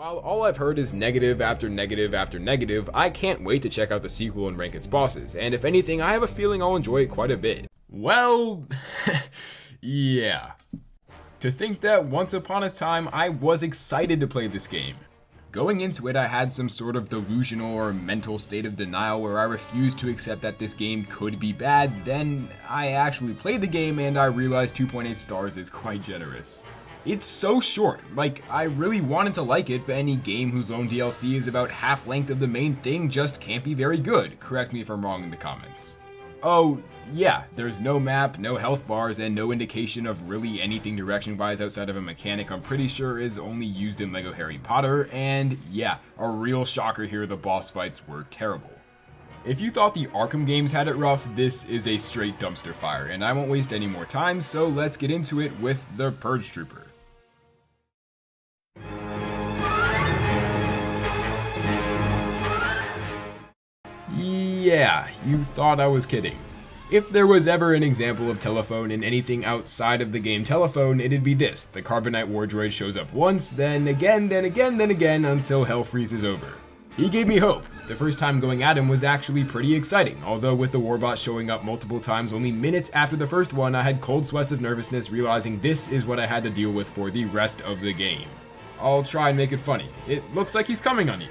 While all I've heard is negative after negative after negative, I can't wait to check out the sequel and rank its bosses, and if anything, I have a feeling I'll enjoy it quite a bit. Well, yeah. To think that once upon a time I was excited to play this game. Going into it, I had some sort of delusional or mental state of denial where I refused to accept that this game could be bad. Then I actually played the game and I realized 2.8 stars is quite generous. It's so short, like I really wanted to like it, but any game whose lone DLC is about half length of the main thing just can't be very good. Correct me if I'm wrong in the comments. Oh, yeah, there's no map, no health bars, and no indication of really anything direction-wise outside of a mechanic I'm pretty sure is only used in LEGO Harry Potter, and yeah, a real shocker here, the boss fights were terrible. If you thought the Arkham games had it rough, this is a straight dumpster fire, and I won't waste any more time, so let's get into it with the Purge Trooper. Yeah, you thought I was kidding. If there was ever an example of Telephone in anything outside of the game Telephone, it'd be this. The Carbonite War Droid shows up once, then again, then again, then again, until hell freezes over. He gave me hope. The first time going at him was actually pretty exciting, although with the Warbot showing up multiple times only minutes after the first one, I had cold sweats of nervousness realizing this is what I had to deal with for the rest of the game. I'll try and make it funny. It looks like he's coming on you.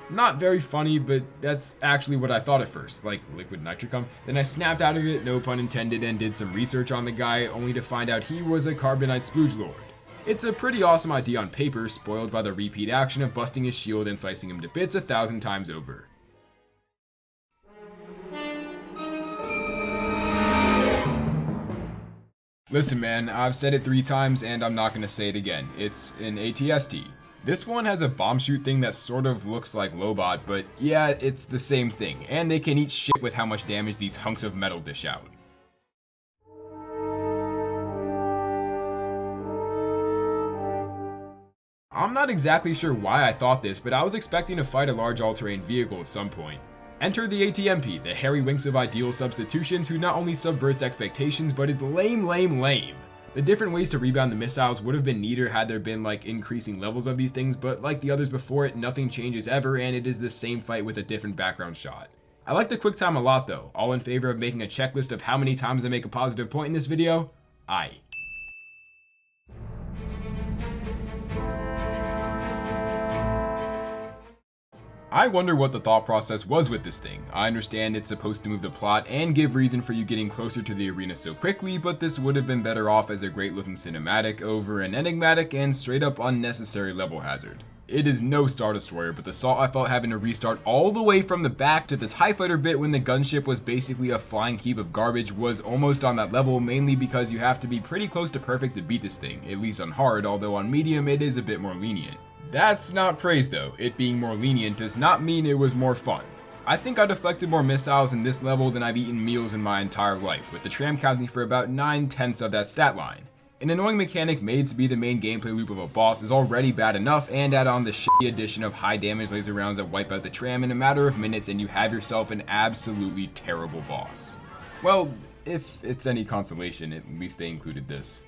Not very funny, but that's actually what I thought at first, like liquid nitricum. Then I snapped out of it, no pun intended, and did some research on the guy, only to find out he was a Carbonite Splooge Lord. It's a pretty awesome idea on paper, spoiled by the repeat action of busting his shield and slicing him to bits 1,000 times over. Listen man, I've said it 3 times and I'm not gonna say it again. It's an ATST. This one has a bomb shoot thing that sort of looks like Lobot, but yeah, it's the same thing, and they can eat shit with how much damage these hunks of metal dish out. I'm not exactly sure why I thought this, but I was expecting to fight a large all-terrain vehicle at some point. Enter the ATMP, the Harry Winks of ideal substitutions who not only subverts expectations, but is lame. The different ways to rebound the missiles would have been neater had there been like increasing levels of these things, but like the others before it, nothing changes ever and it is the same fight with a different background shot. I like the quick time a lot though. All in favor of making a checklist of how many times I make a positive point in this video? Aye. I wonder what the thought process was with this thing. I understand it's supposed to move the plot and give reason for you getting closer to the arena so quickly, but this would have been better off as a great looking cinematic over an enigmatic and straight up unnecessary level hazard. It is no Star Destroyer, but the thought I felt having to restart all the way from the back to the TIE Fighter bit when the gunship was basically a flying heap of garbage was almost on that level, mainly because you have to be pretty close to perfect to beat this thing, at least on hard, although on medium it is a bit more lenient. That's not praise though. It being more lenient does not mean it was more fun. I think I deflected more missiles in this level than I've eaten meals in my entire life, with the tram counting for about 9/10 of that stat line. An annoying mechanic made to be the main gameplay loop of a boss is already bad enough, and add on the shitty addition of high damage laser rounds that wipe out the tram in a matter of minutes and you have yourself an absolutely terrible boss. Well, if it's any consolation, at least they included this.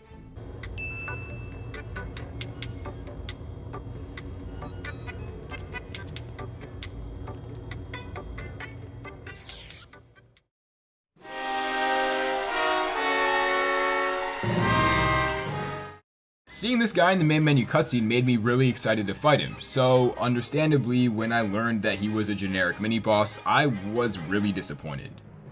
Seeing this guy in the main menu cutscene made me really excited to fight him, so understandably when I learned that he was a generic mini-boss, I was really disappointed.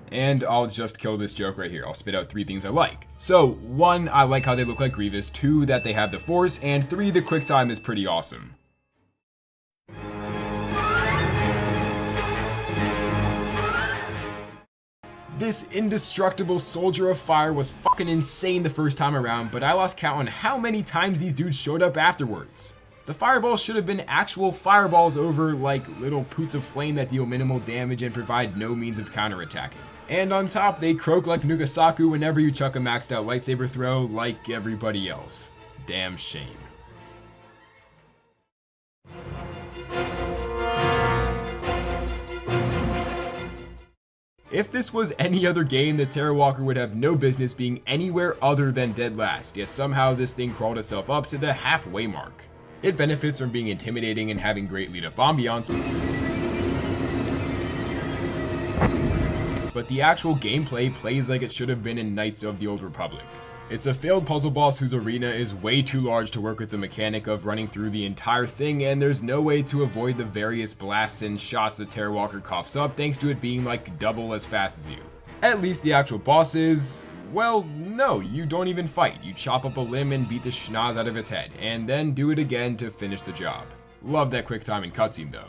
And I'll just kill this joke right here, I'll spit out 3 things I like. So 1, I like how they look like Grievous, 2, that they have the Force, and 3, the quick time is pretty awesome. This indestructible soldier of fire was fucking insane the first time around, but I lost count on how many times these dudes showed up afterwards. The fireballs should have been actual fireballs over like little poots of flame that deal minimal damage and provide no means of counterattacking. And on top, they croak like Nukasaku whenever you chuck a maxed out lightsaber throw like everybody else. Damn shame. If this was any other game, the Terror Walker would have no business being anywhere other than dead last, yet somehow this thing crawled itself up to the halfway mark. It benefits from being intimidating and having great lead-up ambiance, but the actual gameplay plays like it should have been in Knights of the Old Republic. It's a failed puzzle boss whose arena is way too large to work with the mechanic of running through the entire thing, and there's no way to avoid the various blasts and shots that Terror Walker coughs up thanks to it being like double as fast as you. At least the actual boss is, well, no, you don't even fight. You chop up a limb and beat the schnoz out of its head, and then do it again to finish the job. Love that quick time and cutscene though.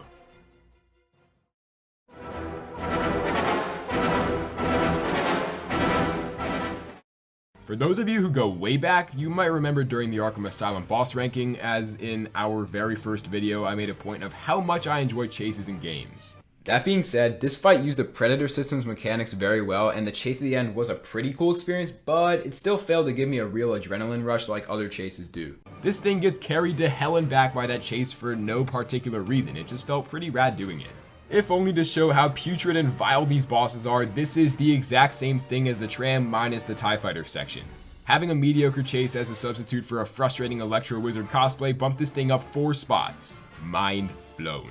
For those of you who go way back, you might remember during the Arkham Asylum boss ranking, as in our very first video, I made a point of how much I enjoy chases in games. That being said, this fight used the Predator Systems mechanics very well, and the chase at the end was a pretty cool experience, but it still failed to give me a real adrenaline rush like other chases do. This thing gets carried to hell and back by that chase for no particular reason, it just felt pretty rad doing it. If only to show how putrid and vile these bosses are, this is the exact same thing as the tram minus the TIE Fighter section. Having a mediocre chase as a substitute for a frustrating Electro Wizard cosplay bumped this thing up 4 spots. Mind blown.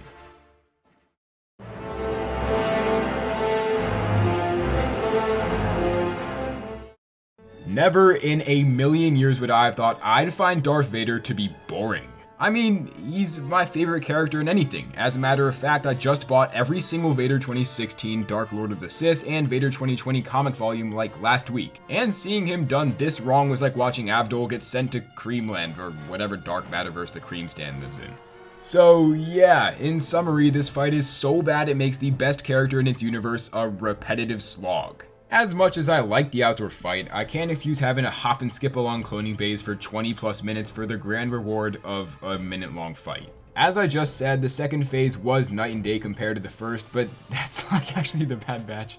Never in a million years would I have thought I'd find Darth Vader to be boring. I mean, he's my favorite character in anything. As a matter of fact, I just bought every single Vader 2016 Dark Lord of the Sith and Vader 2020 comic volume like last week. And seeing him done this wrong was like watching Abdul get sent to Creamland, or whatever dark matterverse the Cream Stand lives in. So yeah, in summary, this fight is so bad it makes the best character in its universe a repetitive slog. As much as I like the outdoor fight, I can't excuse having to hop and skip along cloning bays for 20 plus minutes for the grand reward of a minute-long fight. As I just said, the second phase was night and day compared to the first, but that's like actually the Bad Batch.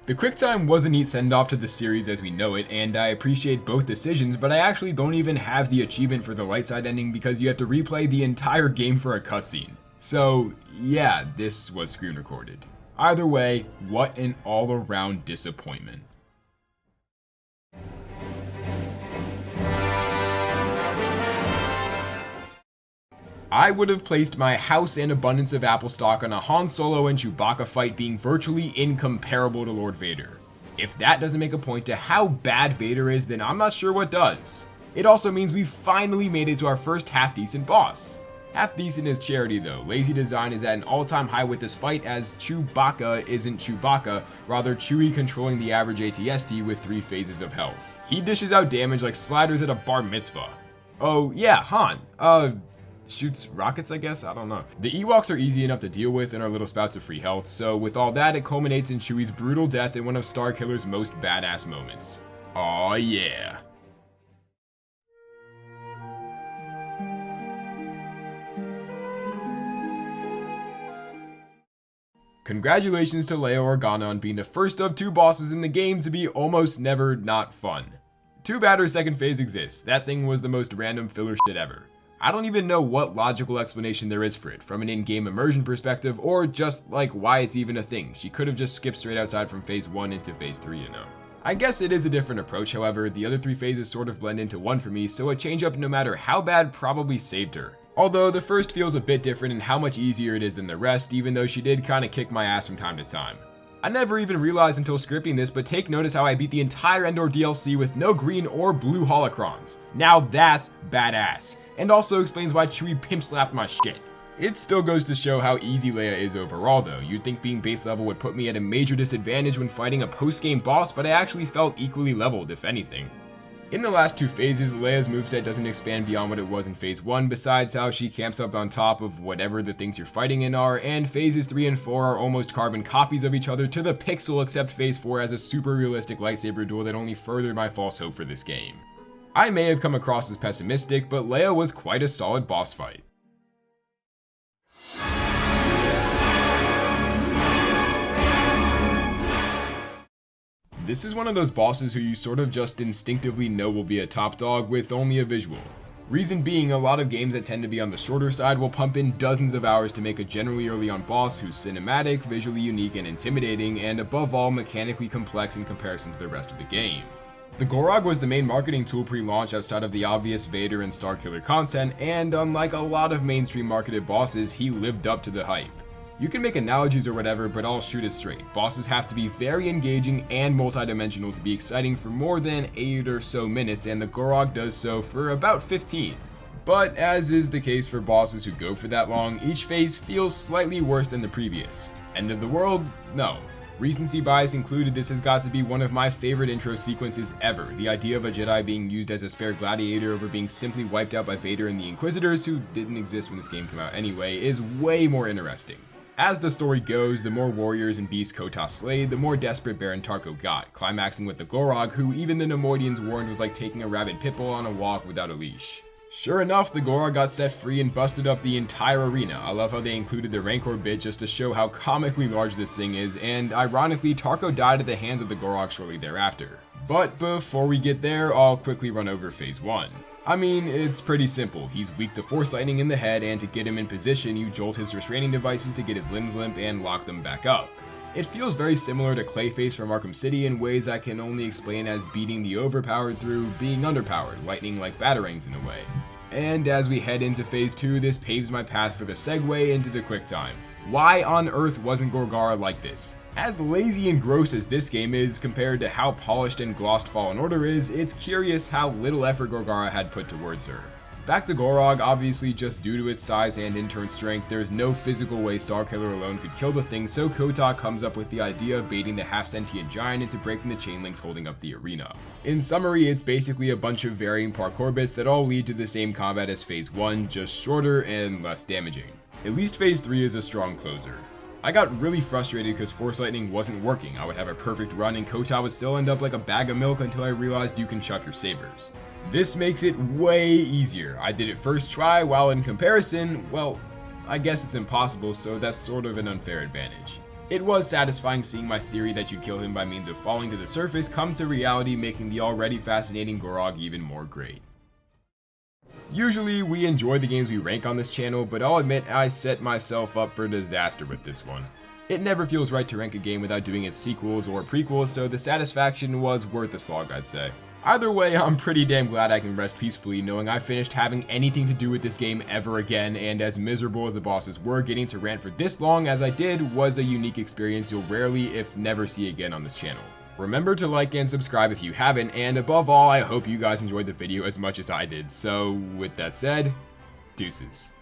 The QuickTime was a neat send-off to the series as we know it, and I appreciate both decisions, but I actually don't even have the achievement for the light side ending because you have to replay the entire game for a cutscene. So yeah, this was screen recorded. Either way, what an all-around disappointment. I would have placed my house and abundance of apple stock on a Han Solo and Chewbacca fight being virtually incomparable to Lord Vader. If that doesn't make a point to how bad Vader is, then I'm not sure what does. It also means we finally made it to our first half-decent boss. Half decent is charity though. Lazy design is at an all-time high with this fight, as Chewbacca isn't Chewbacca, rather Chewie controlling the average ATST with 3 phases of health. He dishes out damage like sliders at a bar mitzvah. Oh yeah, Han. Shoots rockets, I guess? I don't know. The Ewoks are easy enough to deal with and are little spouts of free health, so with all that, it culminates in Chewie's brutal death in one of Starkiller's most badass moments. Aw yeah. Congratulations to Leia Organa on being the first of 2 bosses in the game to be almost never not fun. Too bad her second phase exists. That thing was the most random filler shit ever. I don't even know what logical explanation there is for it, from an in-game immersion perspective, or just like why it's even a thing. She could have just skipped straight outside from phase 1 into phase 3, you know. I guess it is a different approach, however, the other 3 phases sort of blend into one for me, so a change up no matter how bad probably saved her. Although the first feels a bit different in how much easier it is than the rest, even though she did kinda kick my ass from time to time. I never even realized until scripting this, but take notice how I beat the entire Endor DLC with no green or blue holocrons. Now that's badass, and also explains why Chewie pimp slapped my shit. It still goes to show how easy Leia is overall though. You'd think being base level would put me at a major disadvantage when fighting a post-game boss, but I actually felt equally leveled if anything. In the last 2 phases, Leia's moveset doesn't expand beyond what it was in phase 1, besides how she camps up on top of whatever the things you're fighting in are, and phases 3 and 4 are almost carbon copies of each other to the pixel, except phase 4 has a super realistic lightsaber duel that only furthered my false hope for this game. I may have come across as pessimistic, but Leia was quite a solid boss fight. This is one of those bosses who you sort of just instinctively know will be a top dog with only a visual. Reason being, a lot of games that tend to be on the shorter side will pump in dozens of hours to make a generally early on boss who's cinematic, visually unique and intimidating, and above all mechanically complex in comparison to the rest of the game. The Gorog was the main marketing tool pre-launch outside of the obvious Vader and Starkiller content, and unlike a lot of mainstream marketed bosses, he lived up to the hype. You can make analogies or whatever, but I'll shoot it straight. Bosses have to be very engaging and multidimensional to be exciting for more than 8 or so minutes, and the Gorog does so for about 15. But as is the case for bosses who go for that long, each phase feels slightly worse than the previous. End of the world? No. Recency bias included, this has got to be one of my favorite intro sequences ever. The idea of a Jedi being used as a spare gladiator over being simply wiped out by Vader and the Inquisitors, who didn't exist when this game came out anyway, is way more interesting. As the story goes, the more warriors and beasts Kotas slayed, the more desperate Baron Tarko got, climaxing with the Gorog, who even the Neimoidians warned was like taking a rabid pitbull on a walk without a leash. Sure enough, the Gorog got set free and busted up the entire arena. I love how they included the Rancor bit just to show how comically large this thing is, and ironically, Tarko died at the hands of the Gorog shortly thereafter. But before we get there, I'll quickly run over phase 1. I mean, it's pretty simple. He's weak to Force Lightning in the head, and to get him in position, you jolt his restraining devices to get his limbs limp and lock them back up. It feels very similar to Clayface from Arkham City in ways I can only explain as beating the overpowered through being underpowered, lightning like batarangs in a way. And as we head into phase 2, this paves my path for the segue into the quick time. Why on earth wasn't Gorgara like this? As lazy and gross as this game is compared to how polished and glossed Fallen Order is, it's curious how little effort Gorgara had put towards her. Back to Gorog, obviously just due to its size and in-turn strength, there's no physical way Starkiller alone could kill the thing, so Kotak comes up with the idea of baiting the half-sentient giant into breaking the chain links holding up the arena. In summary, it's basically a bunch of varying parkour bits that all lead to the same combat as phase 1, just shorter and less damaging. At least phase 3 is a strong closer. I got really frustrated because Force Lightning wasn't working. I would have a perfect run and Kota would still end up like a bag of milk until I realized you can chuck your sabers. This makes it way easier. I did it first try, while in comparison, well, I guess it's impossible, so that's sort of an unfair advantage. It was satisfying seeing my theory that you kill him by means of falling to the surface come to reality, making the already fascinating Gorog even more great. Usually we enjoy the games we rank on this channel, but I'll admit I set myself up for disaster with this one. It never feels right to rank a game without doing its sequels or prequels, so the satisfaction was worth the slog, I'd say. Either way, I'm pretty damn glad I can rest peacefully knowing I finished having anything to do with this game ever again, and as miserable as the bosses were, getting to rant for this long as I did was a unique experience you'll rarely, if never, see again on this channel. Remember to like and subscribe if you haven't, and above all, I hope you guys enjoyed the video as much as I did. So, with that said, deuces.